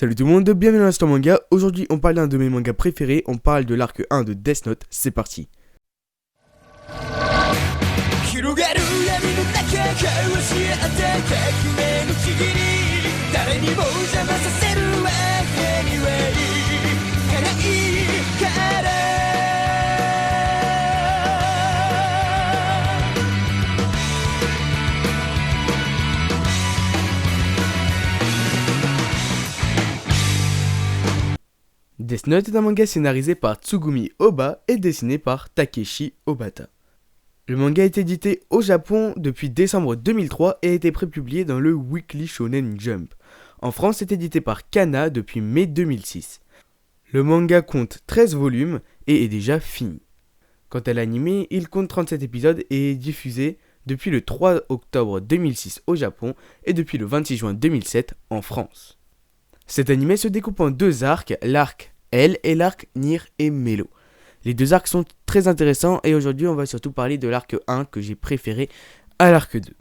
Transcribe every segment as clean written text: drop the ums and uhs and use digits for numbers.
Salut tout le monde, bienvenue dans l'Instant Manga. Aujourd'hui on parle d'un de mes mangas préférés, on parle de l'arc 1 de Death Note, c'est parti. Death Note est un manga scénarisé par Tsugumi Ohba et dessiné par Takeshi Obata. Le manga est édité au Japon depuis décembre 2003 et a été prépublié dans le Weekly Shonen Jump. En France, c'est édité par Kana depuis mai 2006. Le manga compte 13 volumes et est déjà fini. Quant à l'anime, il compte 37 épisodes et est diffusé depuis le 3 octobre 2006 au Japon et depuis le 26 juin 2007 en France. Cet anime se découpe en deux arcs, l'arc L et l'arc Nier et Melo. Les deux arcs sont très intéressants et aujourd'hui on va surtout parler de l'arc 1 que j'ai préféré à l'arc 2.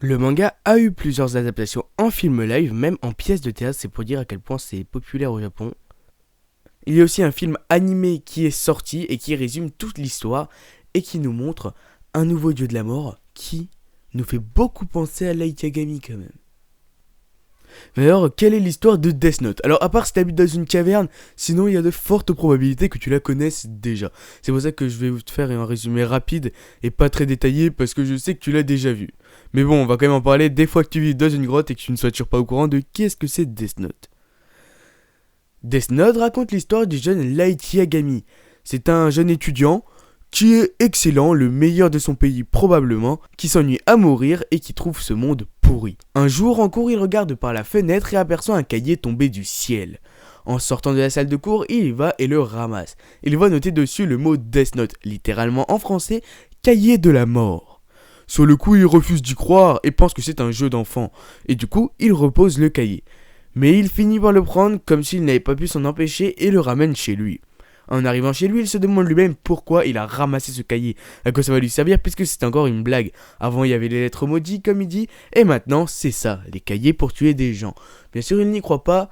Le manga a eu plusieurs adaptations en film live, même en pièce de théâtre, c'est pour dire à quel point c'est populaire au Japon. Il y a aussi un film animé qui est sorti et qui résume toute l'histoire et qui nous montre un nouveau dieu de la mort qui nous fait beaucoup penser à Light Yagami quand même. Mais alors, quelle est l'histoire de Death Note ? Alors, à part si t'habites dans une caverne, sinon il y a de fortes probabilités que tu la connaisses déjà. C'est pour ça que je vais te faire un résumé rapide et pas très détaillé parce que je sais que tu l'as déjà vu. Mais bon, on va quand même en parler des fois que tu vis dans une grotte et que tu ne sois toujours pas au courant de qu'est-ce que c'est Death Note. Death Note raconte l'histoire du jeune Light Yagami. C'est un jeune étudiant qui est excellent, le meilleur de son pays probablement, qui s'ennuie à mourir et qui trouve ce monde pourri. Un jour en cours, il regarde par la fenêtre et aperçoit un cahier tombé du ciel. En sortant de la salle de cours, il y va et le ramasse. Il voit noter dessus le mot Death Note, littéralement en français, cahier de la mort. Sur le coup, il refuse d'y croire et pense que c'est un jeu d'enfant. Et du coup, il repose le cahier. Mais il finit par le prendre comme s'il n'avait pas pu s'en empêcher et le ramène chez lui. En arrivant chez lui, il se demande lui-même pourquoi il a ramassé ce cahier, à quoi ça va lui servir puisque c'est encore une blague. Avant il y avait les lettres maudites comme il dit, et maintenant c'est ça, les cahiers pour tuer des gens. Bien sûr il n'y croit pas,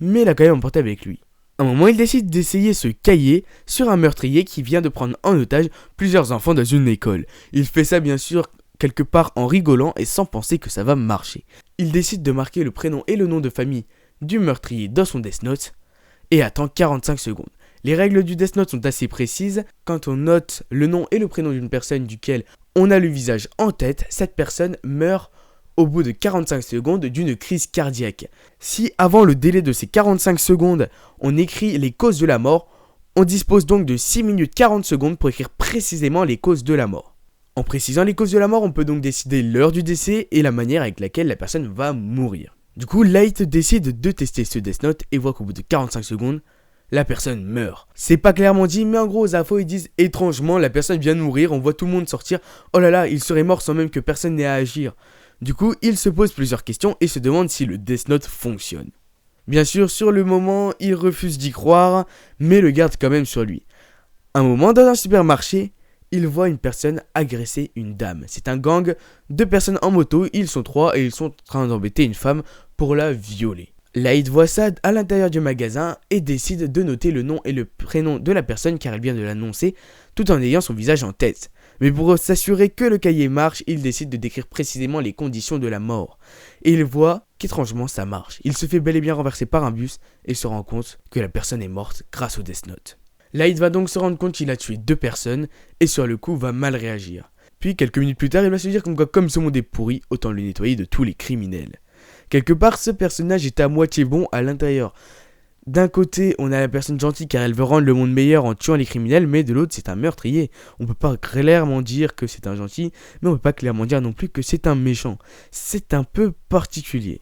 mais il a quand même emporté avec lui. À un moment il décide d'essayer ce cahier sur un meurtrier qui vient de prendre en otage plusieurs enfants dans une école. Il fait ça bien sûr quelque part en rigolant et sans penser que ça va marcher. Il décide de marquer le prénom et le nom de famille du meurtrier dans son Death Note et attend 45 secondes. Les règles du Death Note sont assez précises. Quand on note le nom et le prénom d'une personne duquel on a le visage en tête, cette personne meurt au bout de 45 secondes d'une crise cardiaque. Si avant le délai de ces 45 secondes, on écrit les causes de la mort, on dispose donc de 6 minutes 40 secondes pour écrire précisément les causes de la mort. En précisant les causes de la mort, on peut donc décider l'heure du décès et la manière avec laquelle la personne va mourir. Du coup, Light décide de tester ce Death Note et voit qu'au bout de 45 secondes, la personne meurt. C'est pas clairement dit, mais en gros aux infos ils disent étrangement la personne vient de mourir, on voit tout le monde sortir, oh là là, il serait mort sans même que personne n'ait à agir. Du coup, il se pose plusieurs questions et se demande si le Death Note fonctionne. Bien sûr, sur le moment, il refuse d'y croire, mais le garde quand même sur lui. Un moment, dans un supermarché, il voit une personne agresser une dame. C'est un gang de personnes en moto, ils sont 3 et ils sont en train d'embêter une femme pour la violer. Light voit ça à l'intérieur du magasin et décide de noter le nom et le prénom de la personne car elle vient de l'annoncer tout en ayant son visage en tête. Mais pour s'assurer que le cahier marche, il décide de décrire précisément les conditions de la mort. Et il voit qu'étrangement ça marche. Il se fait bel et bien renverser par un bus et se rend compte que la personne est morte grâce au Death Note. Light va donc se rendre compte qu'il a tué 2 personnes et sur le coup va mal réagir. Puis quelques minutes plus tard, il va se dire comme ce monde est pourri, autant le nettoyer de tous les criminels. Quelque part, ce personnage est à moitié bon à l'intérieur. D'un côté, on a la personne gentille car elle veut rendre le monde meilleur en tuant les criminels, mais de l'autre, c'est un meurtrier. On peut pas clairement dire que c'est un gentil, mais on peut pas clairement dire non plus que c'est un méchant. C'est un peu particulier.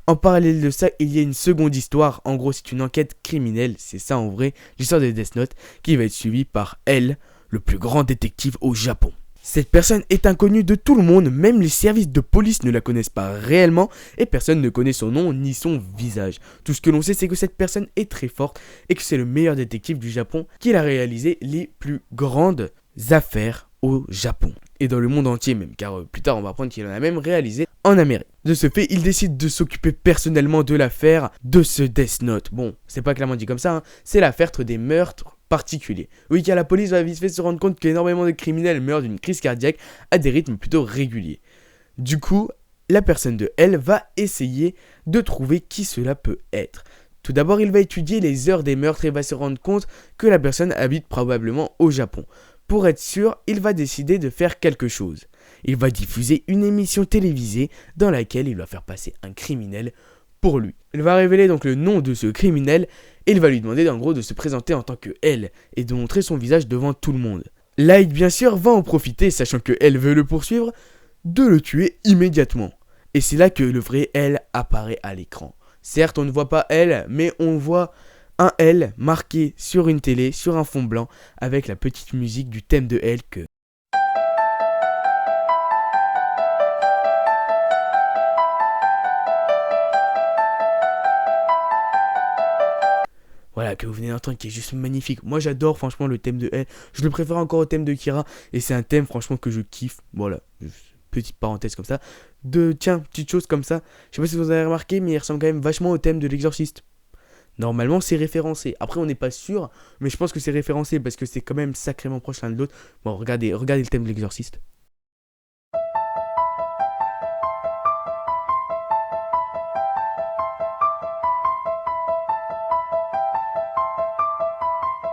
En parallèle de ça, il y a une seconde histoire. En gros, c'est une enquête criminelle, c'est ça en vrai, l'histoire de Death Note, qui va être suivie par L, le plus grand détective au Japon. Cette personne est inconnue de tout le monde, même les services de police ne la connaissent pas réellement et personne ne connaît son nom ni son visage. Tout ce que l'on sait, c'est que cette personne est très forte et que c'est le meilleur détective du Japon qui a réalisé les plus grandes affaires au Japon. et dans le monde entier même, car plus tard on va apprendre qu'il en a même réalisé en Amérique. De ce fait, il décide de s'occuper personnellement de l'affaire de ce Death Note. Bon, c'est pas clairement dit comme ça, hein, c'est l'affaire des meurtres particuliers. Oui, car la police va vite fait se rendre compte qu'énormément de criminels meurent d'une crise cardiaque à des rythmes plutôt réguliers. Du coup, la personne de L va essayer de trouver qui cela peut être. Tout d'abord, il va étudier les heures des meurtres et va se rendre compte que la personne habite probablement au Japon. Pour être sûr, il va décider de faire quelque chose. Il va diffuser une émission télévisée dans laquelle il va faire passer un criminel pour lui. Il va révéler donc le nom de ce criminel et il va lui demander en gros de se présenter en tant que L et de montrer son visage devant tout le monde. Light bien sûr va en profiter, sachant que L veut le poursuivre, de le tuer immédiatement. Et c'est là que le vrai L apparaît à l'écran. Certes, on ne voit pas L, mais on voit un L marqué sur une télé, sur un fond blanc, avec la petite musique du thème de L que... Voilà, que vous venez d'entendre, qui est juste magnifique. Moi, j'adore franchement le thème de L. Je le préfère encore au thème de Kira. Et c'est un thème franchement que je kiffe. Voilà, petite parenthèse comme ça. Tiens, petite chose comme ça. Je sais pas si vous avez remarqué, mais il ressemble quand même vachement au thème de l'Exorciste. Normalement, c'est référencé. Après, on n'est pas sûr, mais je pense que c'est référencé parce que c'est quand même sacrément proche l'un de l'autre. Bon, regardez le thème de l'Exorciste.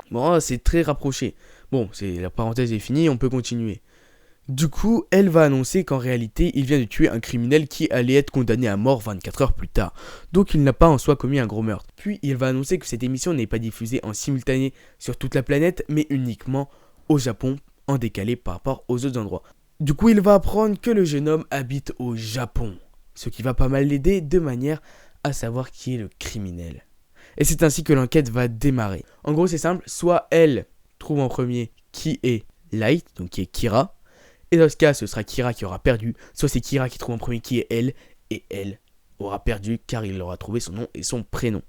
Bon, c'est très rapproché. Bon, la parenthèse est finie, on peut continuer. Du coup, elle va annoncer qu'en réalité, il vient de tuer un criminel qui allait être condamné à mort 24 heures plus tard. Donc il n'a pas en soi commis un gros meurtre. Puis il va annoncer que cette émission n'est pas diffusée en simultané sur toute la planète, mais uniquement au Japon, en décalé par rapport aux autres endroits. Du coup, il va apprendre que le jeune homme habite au Japon, ce qui va pas mal l'aider de manière à savoir qui est le criminel. Et c'est ainsi que l'enquête va démarrer. En gros, c'est simple, soit elle trouve en premier qui est Light, donc qui est Kira, et dans ce cas, ce sera Kira qui aura perdu, soit c'est Kira qui trouve en premier qui est elle, et elle aura perdu car il aura trouvé son nom et son prénom.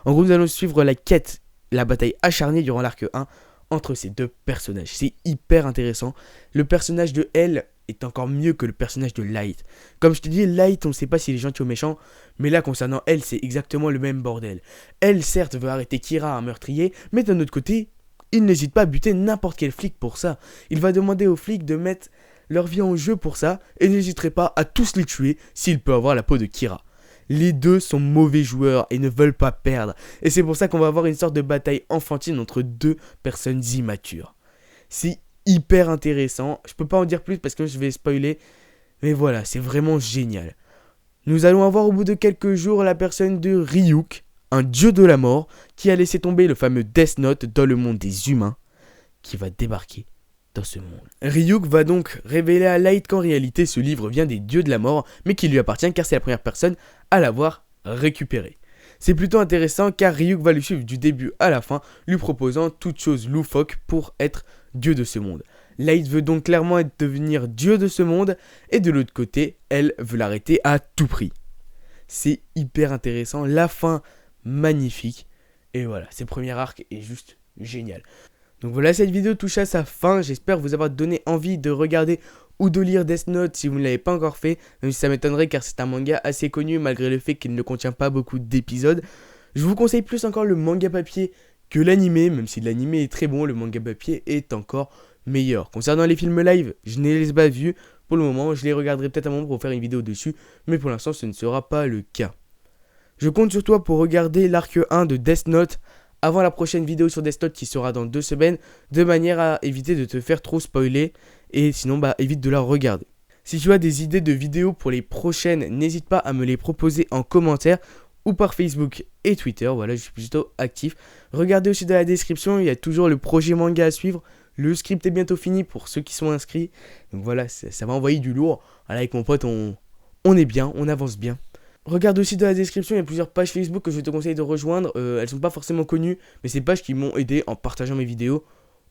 En gros, nous allons suivre la quête, la bataille acharnée durant l'arc 1 entre ces deux personnages. C'est hyper intéressant. Le personnage de elle est encore mieux que le personnage de Light. Comme je te dis, Light, on ne sait pas s'il est gentil ou méchant, mais là, concernant elle, c'est exactement le même bordel. Elle, certes, veut arrêter Kira, un meurtrier, mais d'un autre côté, il n'hésite pas à buter n'importe quel flic pour ça. Il va demander aux flics de mettre leur vie en jeu pour ça, et n'hésiterait pas à tous les tuer s'il peut avoir la peau de Kira. Les deux sont mauvais joueurs et ne veulent pas perdre, et c'est pour ça qu'on va avoir une sorte de bataille enfantine entre deux personnes immatures. C'est hyper intéressant, je peux pas en dire plus parce que je vais spoiler, mais voilà, c'est vraiment génial. Nous allons avoir au bout de quelques jours la personne de Ryuk, un dieu de la mort, qui a laissé tomber le fameux Death Note dans le monde des humains, qui va débarquer dans ce monde. Ryuk va donc révéler à Light qu'en réalité ce livre vient des dieux de la mort, mais qui lui appartient car c'est la première personne à l'avoir récupéré. C'est plutôt intéressant car Ryuk va le suivre du début à la fin, lui proposant toute chose loufoque pour être dieu de ce monde. Light veut donc clairement devenir dieu de ce monde, et de l'autre côté, elle veut l'arrêter à tout prix. C'est hyper intéressant, la fin magnifique, et voilà, ce premier arc est juste génial. Donc voilà, cette vidéo touche à sa fin, j'espère vous avoir donné envie de regarder ou de lire Death Note si vous ne l'avez pas encore fait, même si ça m'étonnerait car c'est un manga assez connu malgré le fait qu'il ne contient pas beaucoup d'épisodes. Je vous conseille plus encore le manga papier que l'animé, même si l'animé est très bon, le manga papier est encore meilleur. Concernant les films live, je ne les ai pas vus pour le moment, je les regarderai peut-être un moment pour faire une vidéo dessus, mais pour l'instant ce ne sera pas le cas. Je compte sur toi pour regarder l'arc 1 de Death Note avant la prochaine vidéo sur Death Note qui sera dans 2 semaines, de manière à éviter de te faire trop spoiler, et sinon évite de la regarder. Si tu as des idées de vidéos pour les prochaines, n'hésite pas à me les proposer en commentaire ou par Facebook et Twitter, voilà, je suis plutôt actif. Regardez aussi dans la description, il y a toujours le projet manga à suivre, le script est bientôt fini pour ceux qui sont inscrits, donc voilà, ça va envoyer du lourd. Voilà, avec mon pote, on est bien, on avance bien. Regarde aussi dans la description, il y a plusieurs pages Facebook que je te conseille de rejoindre. Elles sont pas forcément connues, mais c'est des pages qui m'ont aidé en partageant mes vidéos.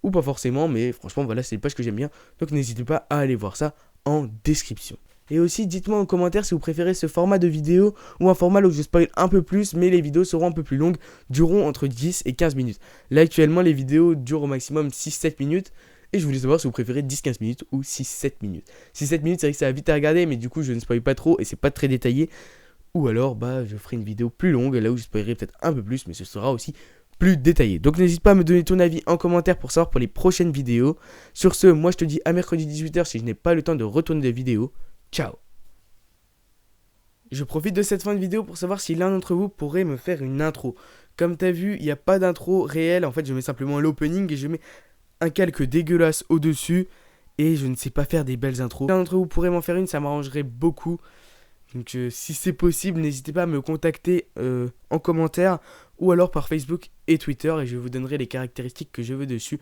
Ou pas forcément, mais franchement, voilà, c'est des pages que j'aime bien. Donc n'hésitez pas à aller voir ça en description. Et aussi, dites-moi en commentaire si vous préférez ce format de vidéo ou un format où je spoil un peu plus, mais les vidéos seront un peu plus longues, dureront entre 10 et 15 minutes. Là, actuellement, les vidéos durent au maximum 6-7 minutes. Et je voulais savoir si vous préférez 10-15 minutes ou 6-7 minutes. 6-7 minutes, c'est vrai que ça va vite à regarder, mais du coup, je ne spoil pas trop et c'est pas très détaillé. Ou alors, je ferai une vidéo plus longue, là où je spoilerai peut-être un peu plus, mais ce sera aussi plus détaillé. Donc n'hésite pas à me donner ton avis en commentaire pour savoir pour les prochaines vidéos. Sur ce, moi je te dis à mercredi 18h si je n'ai pas le temps de retourner des vidéos. Ciao. Je profite de cette fin de vidéo pour savoir si l'un d'entre vous pourrait me faire une intro. Comme t'as vu, il n'y a pas d'intro réelle, en fait je mets simplement l'opening et je mets un calque dégueulasse au-dessus. Et je ne sais pas faire des belles intros. Si l'un d'entre vous pourrait m'en faire une, ça m'arrangerait beaucoup. Donc si c'est possible, n'hésitez pas à me contacter en commentaire ou alors par Facebook et Twitter et je vous donnerai les caractéristiques que je veux dessus.